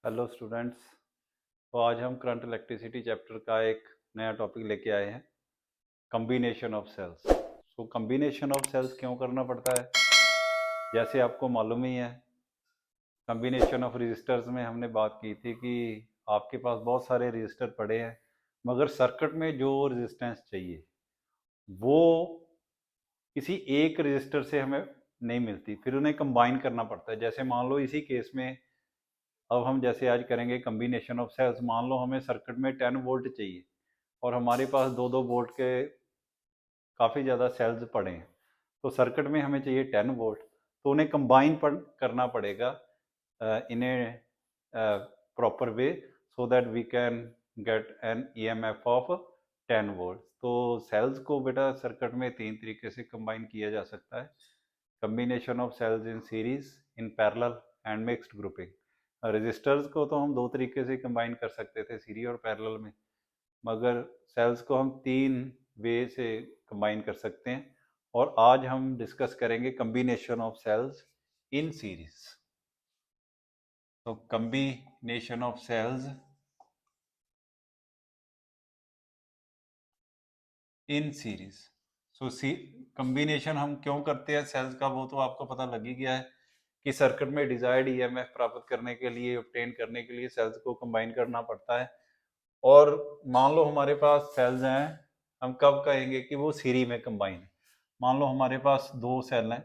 Hello students. तो आज हम करंट इलेक्ट्रिसिटी चैप्टर का एक नया टॉपिक लेके आए हैं, combination of cells. So combination of cells क्यों करना पड़ता है? जैसे आपको मालूम ही है, कम्बिनेशन ऑफ रजिस्टर्स में हमने बात की थी कि आपके पास बहुत सारे रजिस्टर पड़े हैं, मगर सर्किट में जो रेजिस्टेंस चाहिए वो किसी एक रजिस्टर से हमें नहीं मिलती, फिर उन्हें कंबाइन करना पड़ता है। जैसे मान लो इसी केस में अब हम जैसे आज करेंगे कम्बिनेशन ऑफ सेल्स। मान लो हमें सर्किट में 10 वोल्ट चाहिए और हमारे पास 2-2 वोल्ट के काफ़ी ज़्यादा सेल्स पड़े हैं, तो सर्किट में हमें चाहिए 10 वोल्ट, तो उन्हें कंबाइन करना पड़ेगा in a proper way, so that we can get an EMF of 10 volt. तो सेल्स को बेटा सर्किट में 3 तरीके से कंबाइन किया जा सकता है। Combination of cells in series, in parallel and mixed grouping. Resistors को तो हम 2 तरीके से कंबाइन कर सकते थे, सीरीज और पैरेलल में, मगर सेल्स को हम 3 वे से कंबाइन कर सकते हैं। और आज हम डिस्कस करेंगे combination of cells in series. तो combination of cells in series. So combination हम क्यों करते हैं सेल्स का, वो तो आपको पता लग ही गया है कि सर्किट में डिजायर्ड ईएमएफ प्राप्त करने के लिए, ऑब्टेन करने के लिए सेल्स को कंबाइन करना पड़ता है। और मान लो हमारे पास सेल्स हैं, हम कब कहेंगे कि वो सीरी में कंबाइन है? मान लो हमारे पास 2 सेल हैं,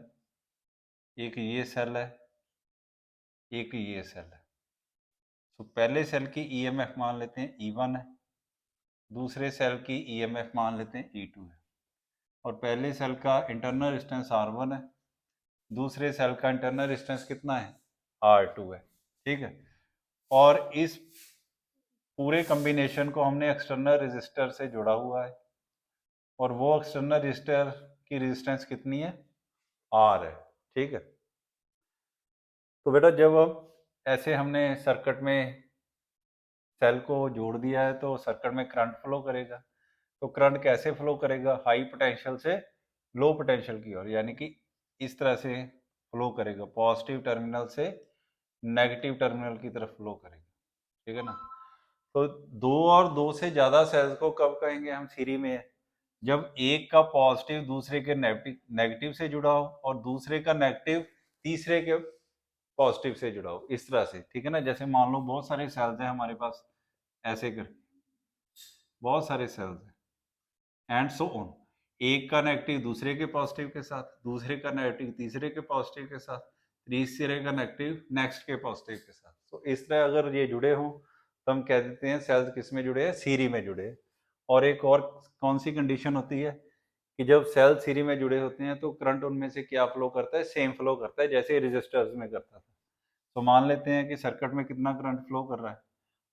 एक ये सेल है, एक ये सेल है। तो पहले सेल की ईएमएफ मान लेते हैं E1 है, दूसरे सेल की ईएमएफ मान लेते हैं E2 है। और पहले सेल का इंटरनल रेजिस्टेंस R1 है, दूसरे सेल का इंटरनल रेजिस्टेंस कितना है? R2 है। ठीक है। और इस पूरे कॉम्बिनेशन को हमने एक्सटर्नल रेजिस्टर से जुड़ा हुआ है, और वो एक्सटर्नल रेजिस्टर की रेजिस्टेंस कितनी है? R है। ठीक है। तो बेटा जब अब ऐसे हमने सर्किट में सेल को जोड़ दिया है तो सर्किट में करंट फ्लो करेगा। तो करंट कैसे फ्लो करेगा? हाई पोटेंशियल से लो पोटेंशियल की ओर, यानी कि इस तरह से फ्लो करेगा, पॉजिटिव टर्मिनल से नेगेटिव टर्मिनल की तरफ फ्लो करेगा। ठीक है ना? तो 2 और 2 से ज़्यादा सेल्स को कब कहेंगे हम सीरी में है? जब एक का पॉजिटिव दूसरे के नेगेटिव से जुड़ा हो, और दूसरे का नेगेटिव तीसरे के पॉजिटिव से जुड़ा हो, इस तरह से। ठीक है ना? जैसे मान लो बहुत सारे सेल्स हैं हमारे पास, ऐसे कर बहुत सारे सेल्स हैं, एंड सो ऑन। एक का नेगेटिव दूसरे के पॉजिटिव के साथ, दूसरे का नेगेटिव तीसरे के पॉजिटिव के साथ, तीसरे का नेगेटिव नेक्स्ट के पॉजिटिव के साथ। तो इस तरह अगर ये जुड़े हों तो हम कह देते हैं सेल्स किस में जुड़े हैं? सीरी में जुड़े हैं। और एक और कौन सी कंडीशन होती है कि जब सेल सीरी में जुड़े होते हैं तो करंट उनमें से क्या फ्लो करता है? सेम फ्लो करता है जैसे रजिस्टर्स में करता था। तो मान लेते हैं कि सर्किट में कितना करंट फ्लो कर रहा है?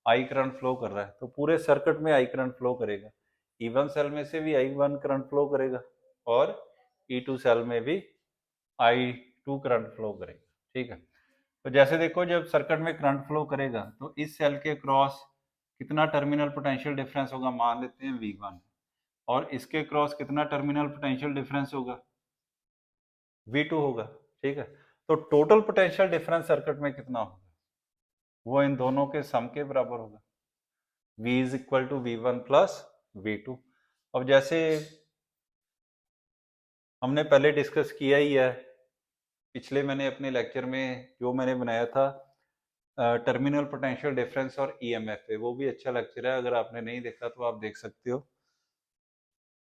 आई करंट फ्लो कर रहा है, तो पूरे सर्किट में आई करंट फ्लो करेगा। E1 सेल में से भी I1 करंट फ्लो करेगा, और E2 सेल में भी I2 करंट फ्लो करेगा। ठीक है। तो जैसे देखो, जब सर्किट में करंट फ्लो करेगा तो इस सेल के क्रॉस कितना टर्मिनल पोटेंशियल डिफरेंस होगा? मान लेते हैं V1। और इसके क्रॉस कितना टर्मिनल पोटेंशियल डिफरेंस होगा? V2 होगा। ठीक है। तो टोटल पोटेंशियल डिफरेंस सर्किट में कितना होगा? वो इन दोनों के सम के बराबर होगा। V is equal to V1 plus V2। अब जैसे हमने पहले डिस्कस किया ही है, पिछले मैंने अपने लेक्चर में जो मैंने बनाया था टर्मिनल पोटेंशियल डिफरेंस और ईएमएफ पे, वो भी अच्छा लेक्चर है, अगर आपने नहीं देखा तो आप देख सकते हो।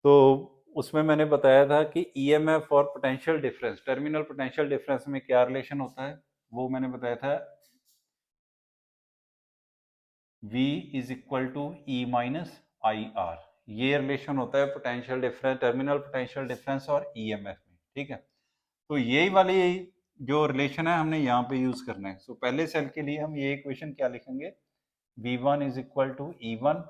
तो उसमें मैंने बताया था कि ईएमएफ और potential difference, terminal potential difference में क्या रिलेशन होता है, वो मैंने बताया था V is equal to E minus I R. ये रिलेशन होता है potential difference, terminal potential difference और ईएमएफ में। ठीक है। तो यही वाली जो रिलेशन है हमने यहाँ पे यूज करना है। सो पहले सेल के लिए हम ये इक्वेशन क्या लिखेंगे? V1 is equal to E1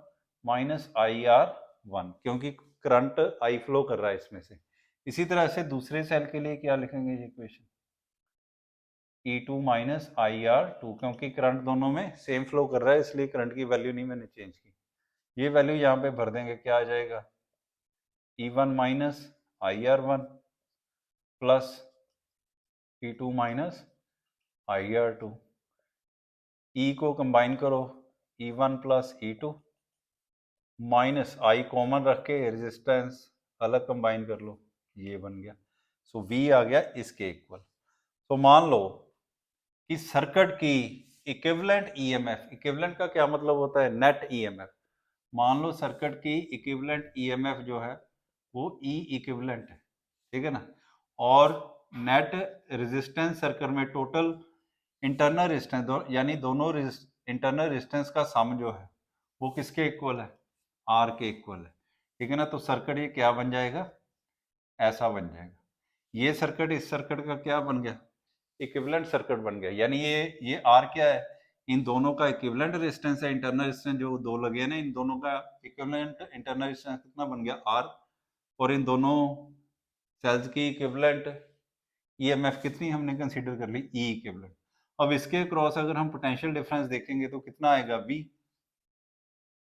minus I R one, क्योंकि करंट आई फ्लो कर रहा है इसमें से। इसी तरह से दूसरे सेल के लिए क्या लिखेंगे ये equation? E2 minus I R two, क्योंकि करंट दोनों में सेम फ्लो कर रहा है, इसलिए करंट की वैल्यू नहीं मैंने चेंज की। ये वैल्यू यहाँ पे भर देंगे, क्या आ जाएगा? E1 minus I R one plus E2 minus I R two. E को कंबाइन करो, E1 प्लस E2 माइनस आई कॉमन रख के रेजिस्टेंस अलग कंबाइन कर लो, ये बन गया। सो V आ गया इसके इक्वल। तो मान लो कि सर्किट की इक्विवेलेंट ईएमएफ, इक्विवेलेंट का क्या मतलब होता है, नेट ईएमएफ। मान लो सर्किट की इक्विवेलेंट ईएमएफ जो है वो ई इक्विवेलेंट है, ठीक है ना, और नेट रेजिस्टेंस सर्किट में टोटल इंटरनल रेजिस्टेंस यानी दोनों इंटरनल रेजिस्टेंस का सम जो है वो किसके इक्वल है, आर के इक्वल है, ठीक है ना। तो सर्किट ये क्या बन जाएगा, ऐसा बन जाएगा। ये सर्किट इस सर्किट का क्या बन गया, इक्विवेलेंट सर्किट बन गया। यानी ये आर क्या है, इन दोनों का इक्विवेलेंट रेजिस्टेंस है, इंटरनल रेजिस्टेंस जो दो लगे हैं ना, इन दोनों का इक्विवेलेंट इंटरनल रेजिस्टेंस कितना बन गया, आर। और इन दोनों सेल्स की इक्विवेलेंट ईएमएफ कितनी हमने कंसीडर कर ली, ई इक्विवेलेंट। अब इसके क्रॉस अगर हम पोटेंशियल डिफरेंस देखेंगे तो कितना आएगा, वी।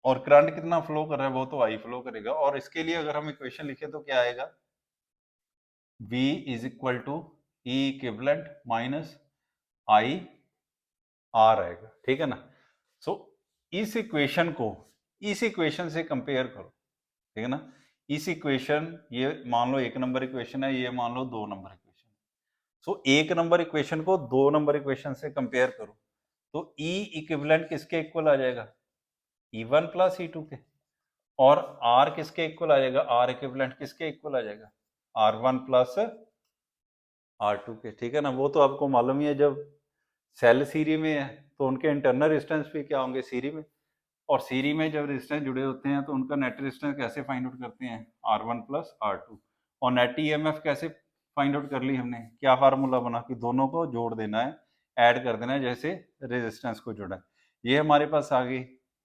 और करंट कितना फ्लो कर रहा है वो तो आई फ्लो करेगा। और इसके लिए अगर हम इक्वेशन लिखें तो क्या आएगा, V is equal to E equivalent minus I R आएगा, ठीक है ना। सो इस इक्वेशन को इस इक्वेशन से कंपेयर करो, ठीक है ना। इस इक्वेशन, ये मान लो एक नंबर इक्वेशन है, ये मान लो दो नंबर इक्वेशन। सो एक नंबर इक्वेशन को दो नंबर इक्वेशन से कंपेयर करो तो ई इक्विवेलेंट किसके इक्वल आ जाएगा, E1 प्लस E2 के। और आर किसके इक्वल आ जाएगा, आर इक्विवेलेंट किसके इक्वल आ जाएगा, R1 प्लस R2 के, ठीक है ना। वो तो आपको मालूम ही है, जब सेल सीरी में है तो उनके इंटरनल रेजिस्टेंस भी क्या होंगे, सीरी में। और सीरी में जब रेजिस्टेंस जुड़े होते हैं तो उनका नेट रेजिस्टेंस कैसे फाइंड आउट करते हैं, R1 प्लस R2। और नेट ईएमएफ कैसे फाइंड आउट कर ली हमने, क्या फार्मूला बना कि दोनों को जोड़ देना है, ऐड कर देना है जैसे रेजिस्टेंस को जोड़ा है। ये हमारे पास आ गई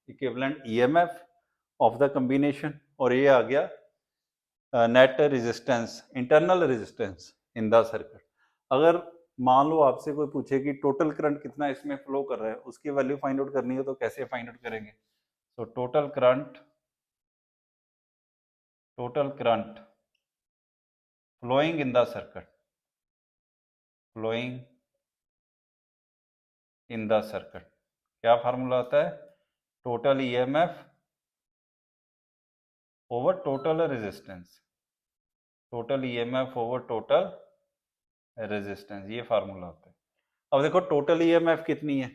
equivalent EMF of the combination, और ये आ गया net resistance, internal resistance in the circuit. अगर मान लो आपसे कोई पूछे कि टोटल करंट कितना इसमें फ्लो कर रहा है, उसकी वैल्यू फाइंड आउट करनी है तो कैसे फाइंड आउट करेंगे। तो total current flowing in the circuit, flowing in the circuit, क्या फार्मूला आता है, total EMF over total resistance, total EMF over total resistance, ये फार्मूला होता है। अब देखो टोटल ईएमएफ कितनी है,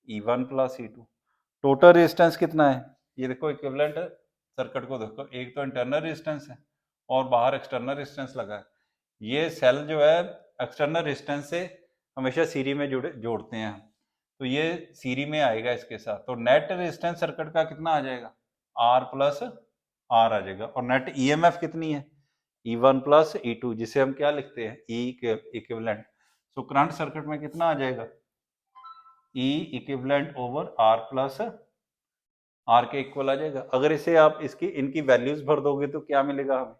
E1 plus E2। Total resistance कितना है, ये देखो इक्विवेलेंट सर्किट को देखो, एक तो इंटरनल रेजिस्टेंस है और बाहर एक्सटर्नल रेजिस्टेंस लगा है। ये सेल जो है एक्सटर्नल रेजिस्टेंस से हमेशा सीरी में जोड़ते हैं, तो ये सीरी में आएगा इसके साथ। तो नेट रेजिस्टेंस सर्किट का कितना आ जाएगा, आर प्लस आर आ जाएगा। और नेट ईएमएफ कितनी है, E1 प्लस E2, जिसे हम क्या लिखते हैं, E equivalent. So current circuit में कितना आ जाएगा, E equivalent over R plus R के इक्वल आ जाएगा। अगर इसे आप इनकी वैल्यूज भर दोगे तो क्या मिलेगा हमें,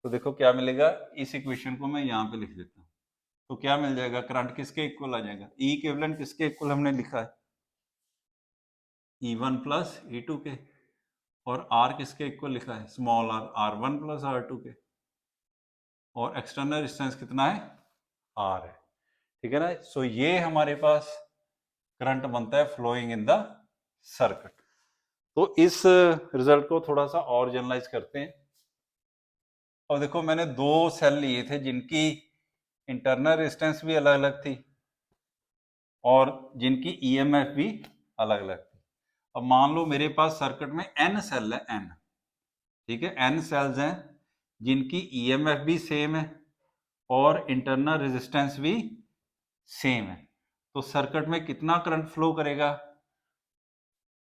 तो देखो क्या मिलेगा, इस इक्वेशन को मैं यहाँ पे लिख देता हूँ। तो क्या मिल जाएगा, करंट किसके इक्वल आ जाएगा, ई इक्विवेलेंट किसके इक्वल हमने लिखा है, E1 प्लस E2 के। और आर किसके इक्वल लिखा है, small are, R1 plus R2 के। और एक्सटर्नल रेजिस्टेंस कितना है, आर है, ठीक है ना। सो ये हमारे पास करंट बनता है फ्लोइंग इन द सर्किट। तो इस रिजल्ट को थोड़ा सा और जनरलाइज करते हैं। और देखो मैंने दो सेल लिए थे जिनकी इंटरनल रेजिस्टेंस भी अलग अलग थी और जिनकी ईएमएफ भी अलग अलग थी। अब मान लो मेरे पास सर्किट में एन सेल है, एन, ठीक है, एन सेल्स हैं जिनकी ईएमएफ भी सेम है और इंटरनल रेजिस्टेंस भी सेम है। तो सर्किट में कितना करंट फ्लो करेगा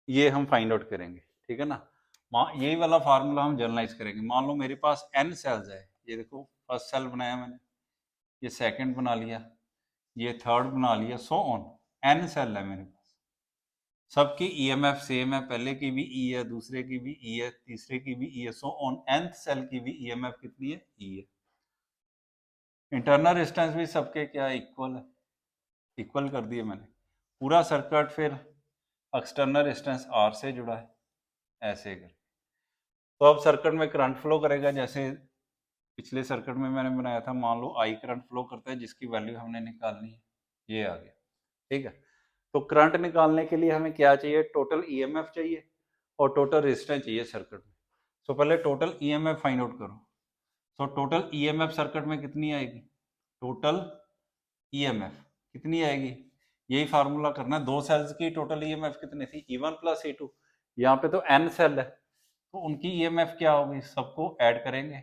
ये हम फाइंड आउट करेंगे, ठीक है ना। यही वाला फार्मूला हम जनरलाइज करेंगे। मान लो मेरे पास एन सेल्स है, ये देखो फर्स्ट सेल बनाया मैंने, ये सेकंड बना लिया, ये थर्ड बना लिया, सो ऑन। एन सेल है मेरे पास, सबकी ईएमएफ सेम है, पहले की भी ई है, दूसरे की भी ई है, तीसरे की भी ई है, सो ऑन। nth सेल की भी ईएमएफ कितनी है, ई है। इंटरनल रेजिस्टेंस भी सबके क्या इक्वल है, इक्वल कर दिए मैंने। पूरा सर्किट फिर एक्सटर्नल रेजिस्टेंस आर से जुड़ा है, ऐसे कर। तो अब सर्किट में करंट फ्लो करेगा जैसे पिछले सर्किट में मैंने बनाया था। मान लो आई करंट फ्लो करता है जिसकी वैल्यू हमने निकालनी है, ये आ गया, ठीक है। तो करंट निकालने के लिए हमें क्या चाहिए, टोटल ईएमएफ चाहिए और टोटल रेजिस्टेंस चाहिए सर्किट में। सो पहले टोटल ईएमएफ फाइंड आउट करो। सो टोटल ईएमएफ सर्किट में कितनी आएगी, टोटल ईएमएफ कितनी आएगी, यही फार्मूला करना है। दो सेल्स की टोटल ईएमएफ कितनी थी, E1 प्लस E2। यहाँ पे तो n सेल है तो उनकी ईएमएफ क्या होगी, सबको ऐड करेंगे,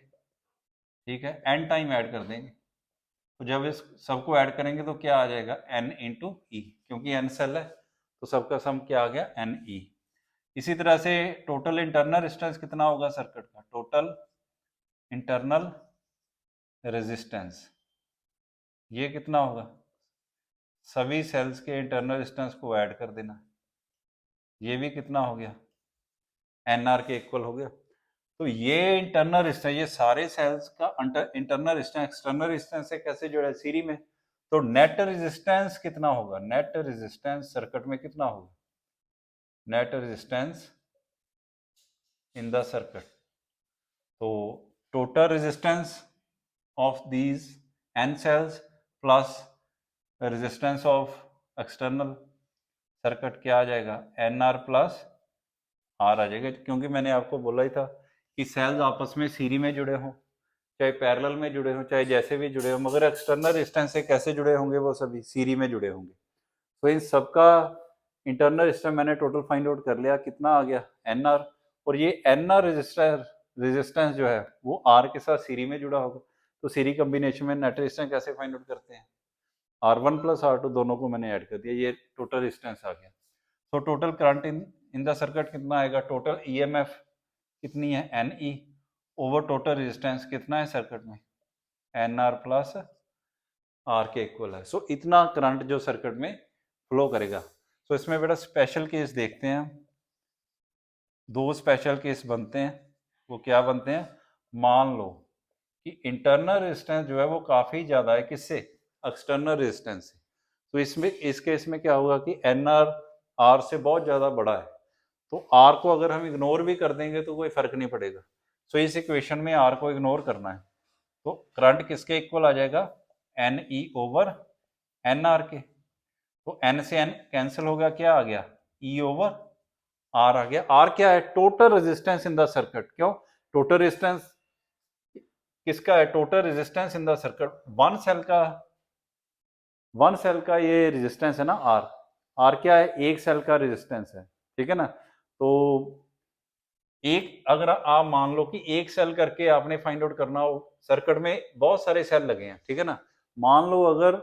ठीक है, n टाइम ऐड कर देंगे। तो जब इस सबको ऐड करेंगे तो क्या आ जाएगा, n इंटू ई, क्योंकि n सेल है तो सबका सम क्या आ गया, n ई। इसी तरह से टोटल इंटरनल रेजिस्टेंस कितना होगा सर्किट का, टोटल इंटरनल रेजिस्टेंस ये कितना होगा, सभी सेल्स के इंटरनल रेजिस्टेंस को ऐड कर देना, ये भी कितना हो गया, एनआर के इक्वल हो गया। तो ये इंटरनल रेजिस्टेंस, ये सारे सेल्स का इंटरनल रेजिस्टेंस एक्सटर्नल रेजिस्टेंस से कैसे जुड़ा है, सीरीज में। तो नेट रेजिस्टेंस कितना होगा, नेट रेजिस्टेंस सर्किट में कितना होगा, net resistance in the circuit. तो total resistance of these n cells plus resistance of external circuit क्या आ जाएगा, NR प्लस R आ जाएगा, क्योंकि मैंने आपको बोला ही था कि सेल्स आपस में सीरीज में जुड़े हों, चाहे पैरेलल में जुड़े हों, चाहे जैसे भी जुड़े हों, मगर एक्सटर्नल रेजिस्टेंस से कैसे जुड़े होंगे, वो सभी सीरीज में जुड़े होंगे। तो इन सबका इंटरनल रेजिस्टेंस मैंने टोटल फाइंड आउट कर लिया, कितना आ गया, NR। और ये NR रेजिस्टेंस जो है वो R के साथ सीरीज में जुड़ा होगा। तो सीरीज कॉम्बिनेशन में नेट रेजिस्टेंस कैसे फाइंड आउट करते हैं, R1 प्लस R2 दोनों को मैंने ऐड कर दिया, ये टोटल रेजिस्टेंस आ गया। तो total current in the circuit कितना आएगा, टोटल ईएमएफ कितनी है, NE ओवर टोटल रेजिस्टेंस कितना है सर्किट में, NR प्लस R के इक्वल है। सो इतना करंट जो सर्किट में फ्लो करेगा। सो इसमें बेटा स्पेशल केस देखते हैं, दो स्पेशल केस बनते हैं। वो क्या बनते हैं, मान लो कि इंटरनल रेजिस्टेंस जो है वो काफी ज्यादा है, किससे, एक्सटर्नल रेजिस्टेंस से। तो इसमें इस केस में क्या होगा कि NR R से बहुत ज्यादा बड़ा है, तो R को अगर हम इग्नोर भी कर देंगे तो कोई फर्क नहीं पड़ेगा। सो इस इक्वेशन में R को इग्नोर करना है, तो करंट किसके इक्वल आ जाएगा, NE ओवर NR के। तो N से N कैंसिल हो गया, क्या आ गया, E ओवर R आ गया। R क्या है, total resistance in the circuit. क्यों, टोटल रेजिस्टेंस किसका है, total resistance in the circuit, one cell का ये रेजिस्टेंस है ना R क्या है, एक सेल का रेजिस्टेंस है, ठीक है ना। तो एक, अगर आप मान लो कि एक सेल करके आपने फाइंड आउट करना हो, सर्किट में बहुत सारे सेल लगे हैं, ठीक है ना, मान लो अगर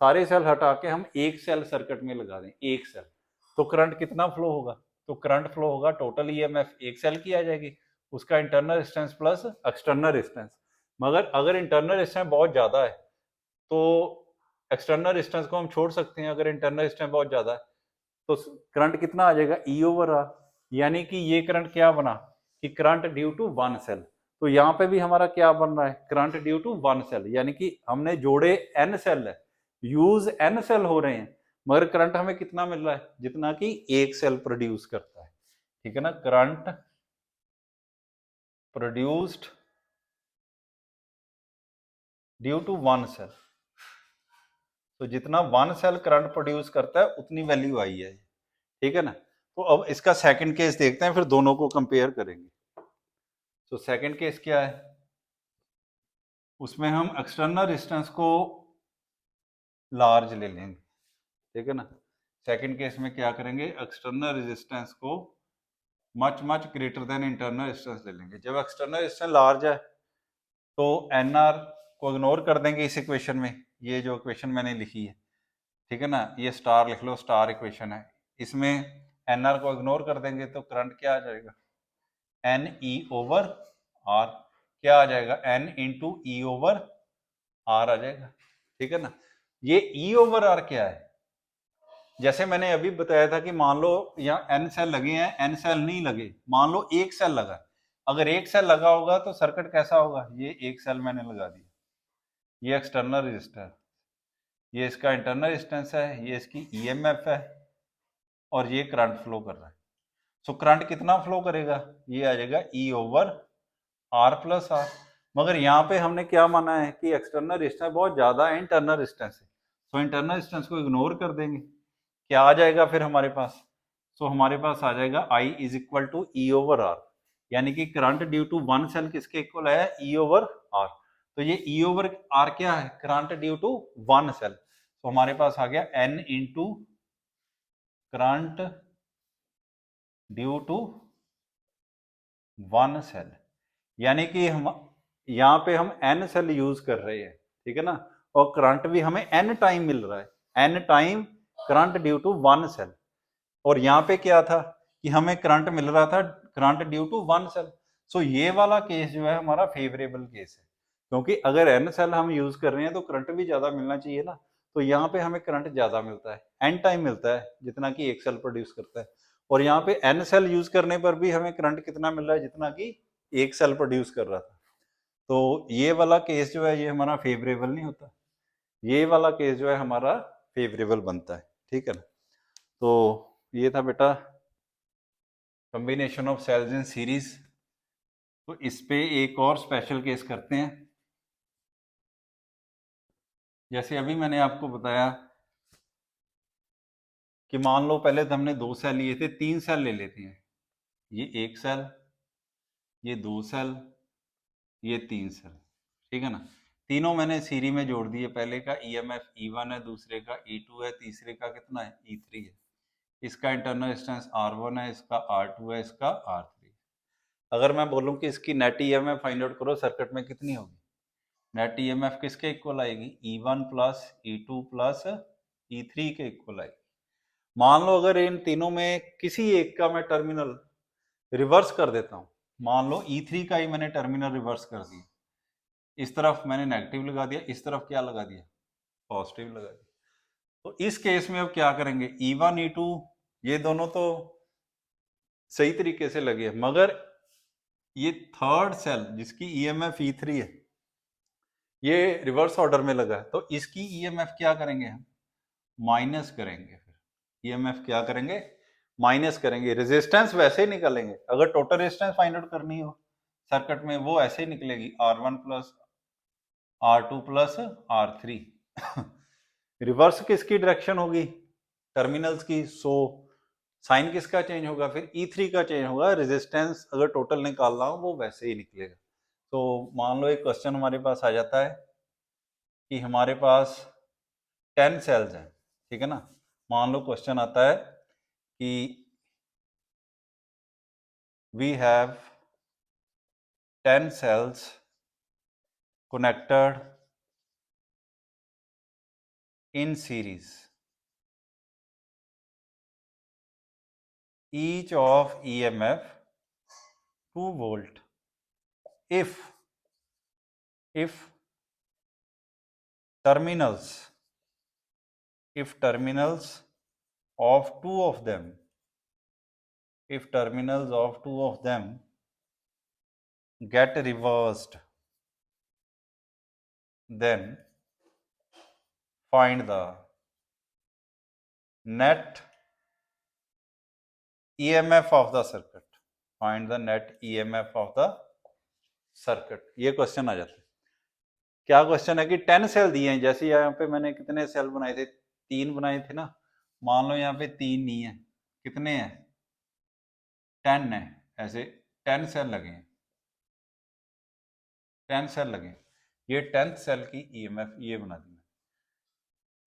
सारे सेल हटा के हम एक सेल सर्किट में लगा दें, एक सेल, तो करंट कितना फ्लो होगा, तो करंट फ्लो होगा, टोटल ईएमएफ एक सेल की आ जाएगी, उसका internal resistance plus external resistance. मगर अगर इंटरनल रेजिस्टेंस बहुत ज्यादा है तो एक्सटर्नल रेजिस्टेंस को हम छोड़ सकते हैं, अगर इंटरनल रेजिस्टेंस बहुत ज्यादा है तो करंट कितना आ जाएगा, E ओवर R। यानी कि ये करंट क्या बना कि current due to one cell. तो यहाँ पे भी हमारा क्या बन रहा है, current due to one cell, यानी कि हमने जोड़े n सेल है, यूज n सेल हो रहे हैं, मगर करंट हमें कितना मिल रहा है, जितना कि एक सेल प्रोड्यूस करता है, ठीक है ना। Current produced due to one cell, तो जितना वन सेल करंट प्रोड्यूस करता है उतनी वैल्यू आई है, ठीक है ना। तो अब इसका सेकंड केस देखते हैं, फिर दोनों को कंपेयर करेंगे। तो सेकंड केस क्या है, उसमें हम एक्सटर्नल रेजिस्टेंस को लार्ज ले लेंगे, ठीक है ना। सेकंड केस में क्या करेंगे, एक्सटर्नल रेजिस्टेंस को much much greater than internal resistance ले लेंगे। जब एक्सटर्नल रेजिस्टेंस लार्ज है तो NR को इग्नोर कर देंगे इस इक्वेशन में, ये जो इक्वेशन मैंने लिखी है, ठीक है ना, ये स्टार लिख लो, स्टार इक्वेशन है, इसमें NR को इग्नोर कर देंगे तो करंट क्या आ जाएगा, NE ओवर R, क्या आ जाएगा, N into E over R आ जाएगा, ठीक है ना। ये E ओवर R क्या है, जैसे मैंने अभी बताया था कि मान लो यहाँ N सेल लगे हैं, N सेल नहीं लगे, मान लो एक सेल लगा, अगर एक सेल लगा होगा तो सर्किट कैसा होगा, ये एक सेल मैंने लगा दिया, ये एक्सटर्नल रेजिस्टर, ये इसका इंटरनल रेजिस्टेंस है, ये इसकी ईएमएफ है और ये करंट फ्लो कर रहा है। सो करंट कितना फ्लो करेगा, ये आ जाएगा E over R plus R। मगर यहाँ पे हमने क्या माना है कि एक्सटर्नल रेजिस्टेंस बहुत ज्यादा है इंटरनल रेजिस्टेंस से, तो इंटरनल रेजिस्टेंस को इग्नोर कर देंगे, क्या आ जाएगा फिर हमारे पास? सो हमारे पास आ जाएगा I is equal to E over R, यानी कि current due to one cell किसके इक्वल है? E over R। तो ये E ओवर R क्या है? Current due to one cell. तो हमारे पास आ गया N into current due to one cell, यानी कि हम यहाँ पे हम N सेल यूज कर रहे हैं, ठीक है ना, और करंट भी हमें N टाइम मिल रहा है, N time current due to one cell. और यहाँ पे क्या था कि हमें करंट मिल रहा था current due to one cell. So ये वाला केस जो है हमारा फेवरेबल केस है, क्योंकि अगर N सेल हम यूज कर रहे हैं तो करंट भी ज्यादा मिलना चाहिए ना। तो यहाँ पे हमें करंट ज्यादा मिलता है, N टाइम मिलता है जितना कि एक सेल प्रोड्यूस करता है, और यहाँ पे N सेल यूज करने पर भी हमें करंट कितना मिल रहा है? जितना कि एक सेल प्रोड्यूस कर रहा था। तो ये वाला केस जो है ये हमारा फेवरेबल नहीं होता, ये वाला केस जो है हमारा फेवरेबल बनता है, ठीक है ना। तो ये था बेटा combination of cells in series. तो इस पे एक और स्पेशल केस करते हैं। जैसे अभी मैंने आपको बताया कि मान लो पहले तो हमने दो सेल लिए थे, तीन सेल ले लेते हैं, ये एक सेल, ये दो सेल, ये तीन सेल, ठीक है ना। तीनों मैंने सीरी में जोड़ दिए, पहले का ईएमएफ E1 है, दूसरे का E2 है, तीसरे का कितना है? E3 है। इसका इंटरनल रेजिस्टेंस R1 है, इसका R2 है, इसका R3। अगर मैं बोलूं कि इसकी नेट ईएमएफ फाइंड आउट करो सर्किट में, कितनी होगी? नेट ईएमएफ किसके इक्वल आएगी? E1 plus E2 plus E3 के इक्वल आएगी। मान लो अगर इन तीनों में किसी एक का मैं टर्मिनल रिवर्स कर देता हूं, मान लो E3 का ही मैंने टर्मिनल रिवर्स कर दिया, इस तरफ मैंने नेगेटिव लगा दिया, इस तरफ क्या लगा दिया? पॉजिटिव लगा दिया। तो इस केस में अब क्या करेंगे? E1 E2 ये दोनों तो सही तरीके से लगे, मगर ये थर्ड सेल जिसकी ईएमएफ E3 है ये रिवर्स ऑर्डर में लगा है, तो इसकी ईएमएफ क्या करेंगे हम? माइनस करेंगे। फिर ईएमएफ क्या करेंगे? माइनस करेंगे। रेजिस्टेंस वैसे ही निकालेंगे, अगर टोटल रेजिस्टेंस फाइंड आउट करनी हो सर्किट में वो ऐसे ही निकलेगी, R1 plus R2 plus R3। Reverse किसकी डायरेक्शन होगी? टर्मिनल्स की। सो साइन किसका चेंज होगा? फिर E3 का चेंज होगा। रेजिस्टेंस अगर टोटल निकालना हो वो वैसे ही निकलेगा। तो मान लो एक क्वेश्चन हमारे पास आ जाता है कि हमारे पास 10 सेल्स हैं, ठीक है ना। मान लो क्वेश्चन आता है कि we have 10 cells connected in series, each of EMF 2 volt if terminals of two of them get reversed, then find the net EMF of the circuit। Find the net EMF of the circuit। ये question आ जाता है। क्या question है कि 10 cell दिए हैं, जैसे यहाँ पे मैंने कितने सेल बनाए थे? 3 बनाए थे ना। मान लो यहाँ पे 3 नहीं है, कितने हैं? 10 है। ऐसे 10 सेल लगे हैं, 10 सेल लगे हैं। ये 10th सेल की ईएमएफ ये बना दी।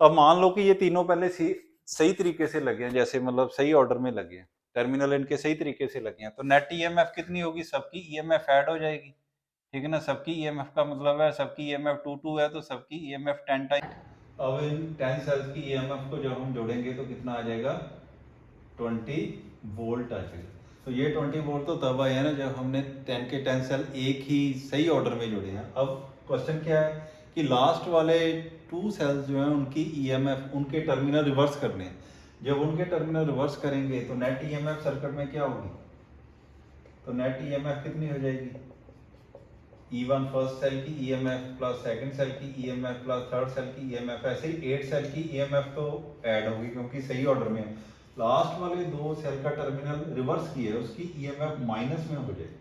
अब मान लो कि ये तीनों पहले सही तरीके से लगे हैं, जैसे मतलब सही ऑर्डर में लगे हैं, टर्मिनल इनके सही तरीके से लगे हैं, तो नेट ईएमएफ कितनी होगी? सबकी ईएमएफ ऐड हो जाएगी, ठीक है ना। सबकी ईएमएफ का मतलब है सबकी ईएमएफ 2 है, तो सबकी ईएमएफ 10 टाइम। अब इन 10 सेल्स की ईएमएफ को जब हम जोड़ेंगे तो कितना आ जाएगा? 20 वोल्ट आ जाएगा। तो ये 20 वोल्ट तो तब आया ना जब हमने 10 के 10 सेल एक ही सही ऑर्डर में जोड़े हैं। अब क्वेश्चन क्या है कि लास्ट वाले 2 सेल्स जो हैं उनकी ईएमएफ उनके टर्मिनल रिवर्स करने हैं। जब उनके टर्मिनल रिवर्स करेंगे तो नेट ईएमएफ सर्किट में क्या होगी? तो नेट ईएमएफ कितनी हो जाएगी? E1 फर्स्ट सेल की ईएमएफ प्लस सेकंड सेल की ईएमएफ प्लस थर्ड सेल की ईएमएफ, ऐसे ही 8 सेल की ईएमएफ तो ऐड होगी क्योंकि सही ऑर्डर में है। लास्ट वाले 2 सेल का टर्मिनल रिवर्स किया है, उसकी ईएमएफ माइनस में हो जाएगी,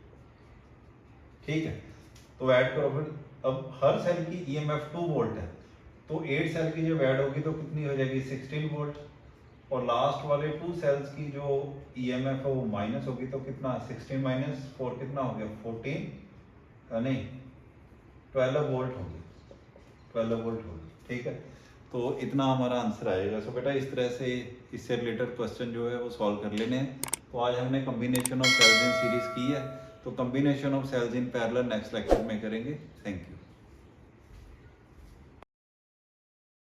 ठीक है। तो ऐड करो फिर। अब हर सेल की ईएमएफ 2 वोल्ट है, तो 8 सेल की जब ऐड होगी तो कितनी हो जाएगी? 16 वोल्ट। और लास्ट वाले 2 सेल्स की जो ईएमएफ है वो माइनस होगी, तो कितना 16 माइनस 4 कितना हो गया 14 नहीं 12 वोल्ट होगी, 12 वोल्ट होगी। ठीक है, तो इतना हमारा आंसर आएगा। सो बेटा इस तरह से इससे रिलेटेड क्वेश्चन जो है वो सॉल्व कर लेने हैं। तो आज हमने combination of cells in series की है, तो combination of cells in parallel next lecture में करेंगे। Thank you.